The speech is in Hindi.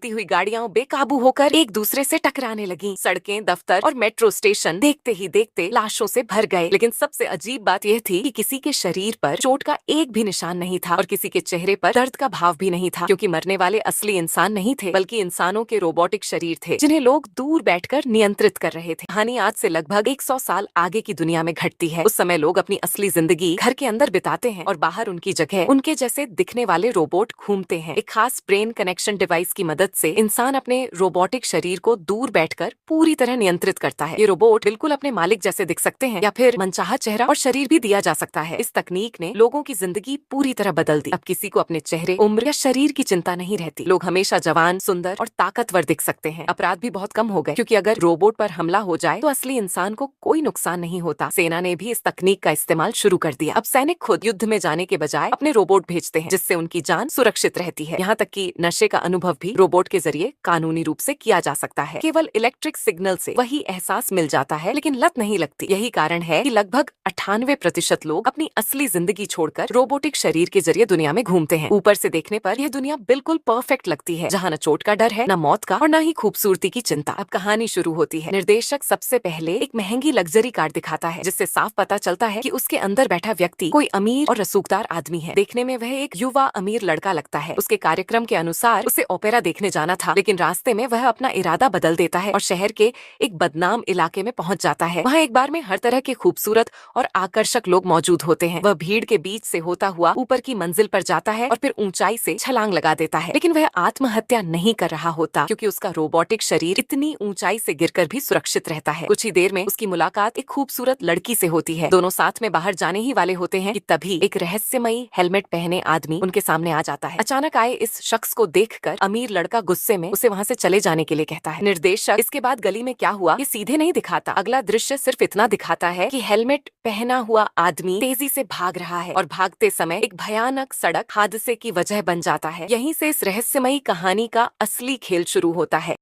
दौड़ती हुई गाड़ियां बेकाबू होकर एक दूसरे से टकराने लगीं। सड़कें, दफ्तर और मेट्रो स्टेशन देखते ही देखते लाशों से भर गए। लेकिन सबसे अजीब बात यह थी कि किसी के शरीर पर चोट का एक भी निशान नहीं था और किसी के चेहरे पर दर्द का भाव भी नहीं था, क्योंकि मरने वाले असली इंसान नहीं थे बल्कि इंसानों के रोबोटिक शरीर थे जिन्हें लोग दूर बैठकर नियंत्रित कर रहे थे। कहानी आज से लगभग 100 साल आगे की दुनिया में घटती है। उस समय लोग अपनी असली जिंदगी घर के अंदर बिताते हैं और बाहर उनकी जगह उनके जैसे दिखने वाले रोबोट घूमते हैं। एक खास ब्रेन कनेक्शन डिवाइस की मदद से इंसान अपने रोबोटिक शरीर को दूर बैठकर पूरी तरह नियंत्रित करता है। ये रोबोट बिल्कुल अपने मालिक जैसे दिख सकते हैं या फिर मनचाहा चेहरा और शरीर भी दिया जा सकता है। इस तकनीक ने लोगों की जिंदगी पूरी तरह बदल दी। अब किसी को अपने चेहरे, उम्र या शरीर की चिंता नहीं रहती। लोग हमेशा जवान, सुंदर और ताकतवर दिख सकते हैं। अपराध भी बहुत कम हो गए, क्योंकि अगर रोबोट पर हमला हो जाए तो असली इंसान को कोई नुकसान नहीं होता। सेना ने भी इस तकनीक का इस्तेमाल शुरू कर दिया। अब सैनिक खुद युद्ध में जाने के बजाय अपने रोबोट भेजते हैं, जिससे उनकी जान सुरक्षित रहती है। यहाँ तक कि नशे का अनुभव भी रोबोट के जरिए कानूनी रूप से किया जा सकता है। केवल इलेक्ट्रिक सिग्नल से वही एहसास मिल जाता है, लेकिन लत नहीं लगती। यही कारण है कि लगभग 98% लोग अपनी असली जिंदगी छोड़कर रोबोटिक शरीर के जरिए दुनिया में घूमते हैं। ऊपर से देखने पर यह दुनिया बिल्कुल परफेक्ट लगती है, जहाँ न चोट का डर है, न मौत का और न ही खूबसूरती की चिंता। अब कहानी शुरू होती है। निर्देशक सबसे पहले एक महंगी लग्जरी कार दिखाता है, जिससे साफ पता चलता है कि उसके अंदर बैठा व्यक्ति कोई अमीर और रसूखदार आदमी है। देखने में वह एक युवा अमीर लड़का लगता है। उसके कार्यक्रम के अनुसार उसे ओपेरा देखने जाना था, लेकिन रास्ते में वह अपना इरादा बदल देता है और शहर के एक बदनाम इलाके में पहुंच जाता है। वहाँ एक बार में हर तरह के खूबसूरत और आकर्षक लोग मौजूद होते हैं। वह भीड़ के बीच से होता हुआ ऊपर की मंजिल पर जाता है और फिर ऊंचाई से छलांग लगा देता है। लेकिन वह आत्महत्या नहीं कर रहा होता, क्योंकि उसका रोबोटिक शरीर इतनी ऊंचाई से गिरकर भी सुरक्षित रहता है। कुछ ही देर में उसकी मुलाकात एक खूबसूरत लड़की से होती है। दोनों साथ में बाहर जाने ही वाले होते हैं कि तभी एक रहस्यमयी हेलमेट पहने आदमी उनके सामने आ जाता है। अचानक आए इस शख्स को देखकर अमीर लड़का गुस्से में उसे वहाँ से चले जाने के लिए कहता है। निर्देशक इसके बाद गली में क्या हुआ ये सीधे नहीं दिखाता। अगला दृश्य सिर्फ इतना दिखाता है कि हेलमेट पहना हुआ आदमी तेजी से भाग रहा है और भागते समय एक भयानक सड़क हादसे की वजह बन जाता है। यहीं से इस रहस्यमयी कहानी का असली खेल शुरू होता है।